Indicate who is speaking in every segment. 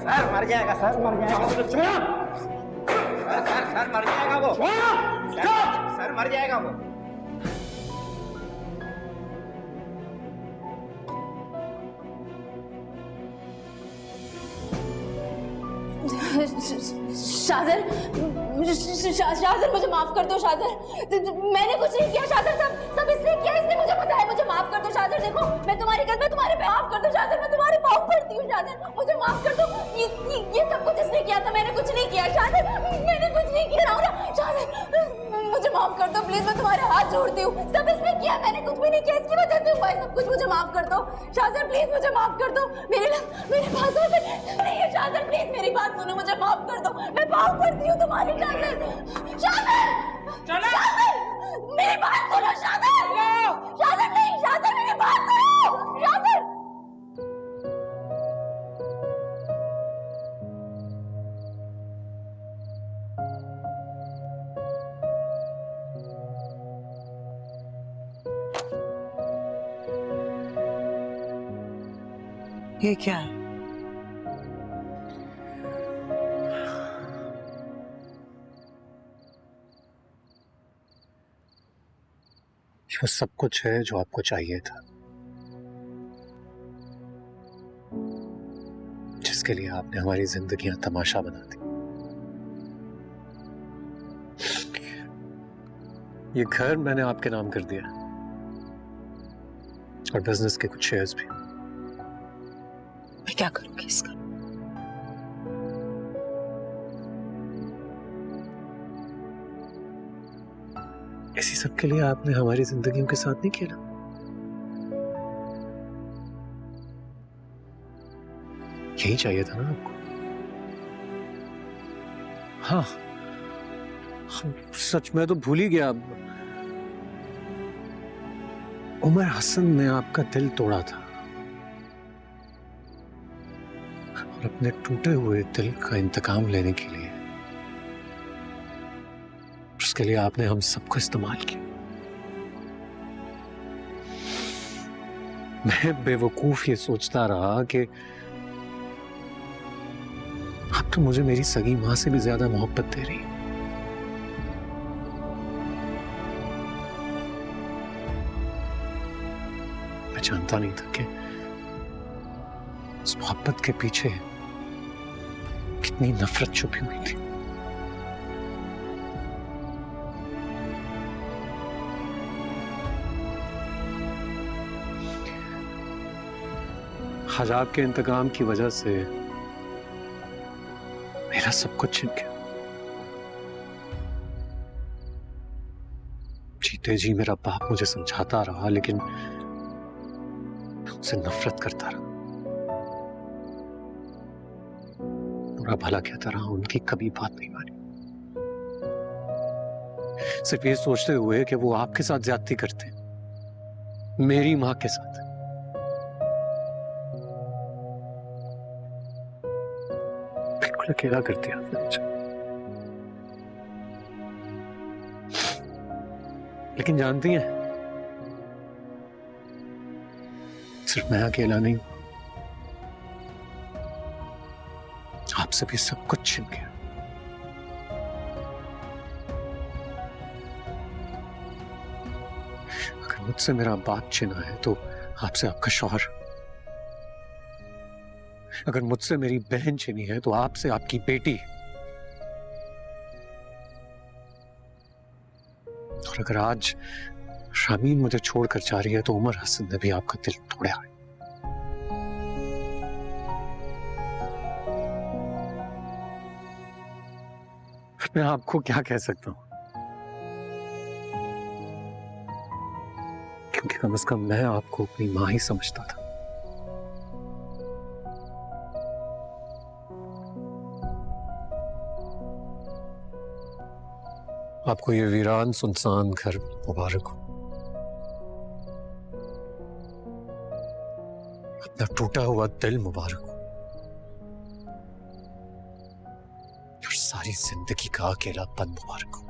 Speaker 1: Sir मर जाएगा, sir मर जाएगा। सर सर मर जाएगा वो। सर मर जाएगा वो।
Speaker 2: शाजर, शाजर मुझे माफ कर दो शाजर, मैंने कुछ नहीं किया शाजर, सब इसने किया, इसने मुझे बताया, मुझे माफ कर दो शाजर। देखो मैं तुम्हारी कसम, मैं तुम्हारे पे माफ कर दो शाजर, मैं तुम्हारे पाँव पड़ती हूँ शाजर, मुझे माफ कर दो। ये सब कुछ इसने किया था, मैंने कुछ नहीं किया शाजर, मैंने कुछ नहीं किया शाजर, मुझे माफ कर दो प्लीज, मैं तुम्हारे हाथ जोड़ती हूँ। सब इसने किया, मैंने कुछ भी नहीं किया, इसकी वजह से हुआ है सब कुछ, मुझे माफ कर दो शाजर, प्लीज मुझे माफ कर दो। मेरे पास नहीं है शाजर, प्लीज मेरी बात सुनो, मुझे माफ कर दो, मैं पाँव पड़ती हूँ तुम्हारी। शाजर, शाजर, शाजर, मेरी बात सुनो शाजर, शाजर नहीं, शाजर मेरी बात सुनो शाजर।
Speaker 3: ये क्या है?
Speaker 4: वो सब कुछ है जो आपको चाहिए था, जिसके लिए आपने हमारी जिंदगियां तमाशा बना दी। ये घर मैंने आपके नाम कर दिया और बिजनेस के कुछ शेयर्स भी।
Speaker 3: मैं क्या करूंगी इसका?
Speaker 4: इसी सब के लिए आपने हमारी जिंदगियों के साथ नहीं खेला। यही चाहिए था ना आपको? हाँ, सच में तो भूल ही गया। उमर हसन ने आपका दिल तोड़ा था और अपने टूटे हुए दिल का इंतकाम लेने के लिए उसके लिए आपने हम सबको इस्तेमाल किया। मैं बेवकूफ ये सोचता रहा कि अब तो मुझे मेरी सगी मां से भी ज्यादा मोहब्बत दे रही। मैं जानता नहीं था कि उस मोहब्बत के पीछे कितनी नफरत छुपी हुई थी। आज आपके इंतकाम की वजह से मेरा सब कुछ छिन गया। जीते जी मेरा बाप मुझे समझाता रहा, लेकिन उनसे नफरत करता रहा। बुरा भला कहता रहा, उनकी कभी बात नहीं मानी। सिर्फ ये सोचते हुए कि वो आपके साथ ज्यादती करते, मेरी मां के साथ। बिल्कुल अकेला कर दिया आपने मुझे। लेकिन जानती हैं, सिर्फ मैं अकेला नहीं, आपसे भी सब कुछ छिन गया। अगर मुझसे मेरा बाप छिना है तो आपसे आपका शौहर, अगर मुझसे मेरी बहन छिनी है तो आपसे आपकी बेटी, और अगर आज शामीन मुझे छोड़कर जा रही है तो उमर हसन ने भी आपका दिल तोड़ा है। मैं आपको क्या कह सकता हूं, क्योंकि कम से कम मैं आपको अपनी मां ही समझता था। आपको ये वीरान सुनसान घर मुबारक हो, अपना टूटा हुआ दिल मुबारक हो, और सारी जिंदगी का अकेलापन मुबारक हो।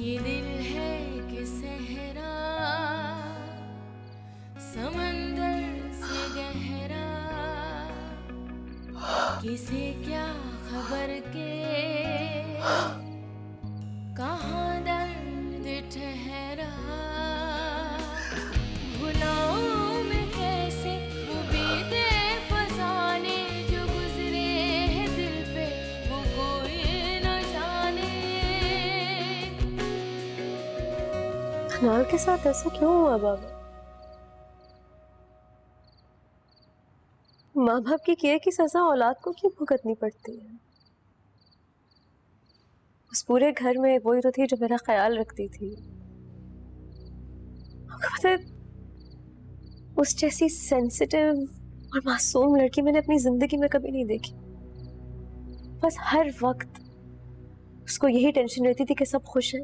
Speaker 5: ये दिल है कि सहर इसे क्या खबर के कहाँ दर्द ठहरा, भुलाऊं मैं कैसे वो बीते फसाने जो गुजरे हैं दिल पे, वो कोई न जाने।
Speaker 6: हनाल के साथ ऐसा क्यों हुआ बाबा? माँ बाप की किए की सजा औलाद को क्यों भुगतनी पड़ती है? उस पूरे घर में वही तो थी जो मेरा ख्याल रखती थी। आपको पता है, उस जैसी सेंसिटिव और मासूम लड़की मैंने अपनी जिंदगी में कभी नहीं देखी। बस हर वक्त उसको यही टेंशन रहती थी कि सब खुश हैं।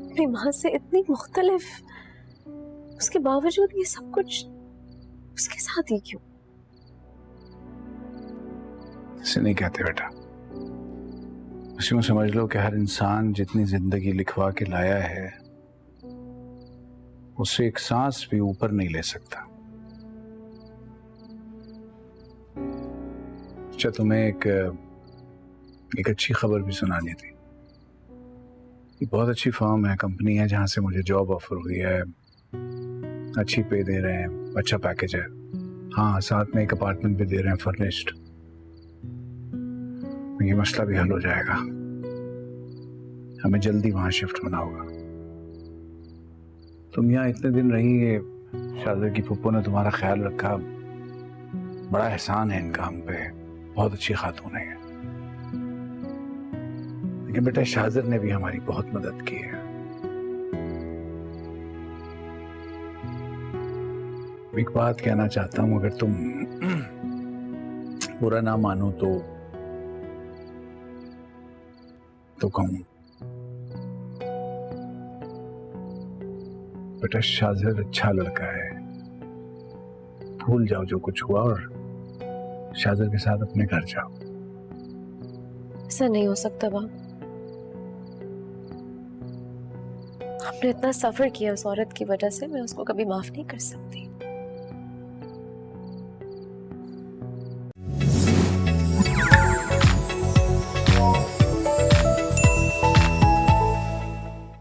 Speaker 6: अपनी माँ से इतनी मुख्तलिफ, उसके बावजूद ये सब कुछ उसके साथ ही क्यों?
Speaker 4: ऐसे नहीं कहते बेटा। उसी में समझ लो कि हर इंसान जितनी जिंदगी लिखवा के लाया है उससे एक सांस भी ऊपर नहीं ले सकता। अच्छा, तुम्हें एक अच्छी खबर भी सुनानी थी। ये बहुत अच्छी फर्म है, कंपनी है जहां से मुझे जॉब ऑफर हुई है। अच्छी पे दे रहे हैं, अच्छा पैकेज है। हाँ, साथ में एक अपार्टमेंट भी दे रहे हैं फर्निश्ड। ये मसला भी हल हो जाएगा। हमें जल्दी वहां शिफ्ट होना होगा। तुम यहाँ इतने दिन रही, ये शादी की फुप्पो ने तुम्हारा ख्याल रखा, बड़ा एहसान है इनका हम पे। बहुत अच्छी खातून है। लेकिन बेटा, शाजिर ने भी हमारी बहुत मदद की है। एक बात कहना चाहता हूं, अगर तुम बुरा ना मानो तो कहूं। बेटा, शाजिर अच्छा लड़का है। भूल जाओ जो कुछ हुआ और शाजिर के साथ अपने घर जाओ।
Speaker 6: ऐसा नहीं हो सकता बाप। हमने इतना सफर किया उस औरत की वजह से, मैं उसको कभी माफ नहीं कर सकती।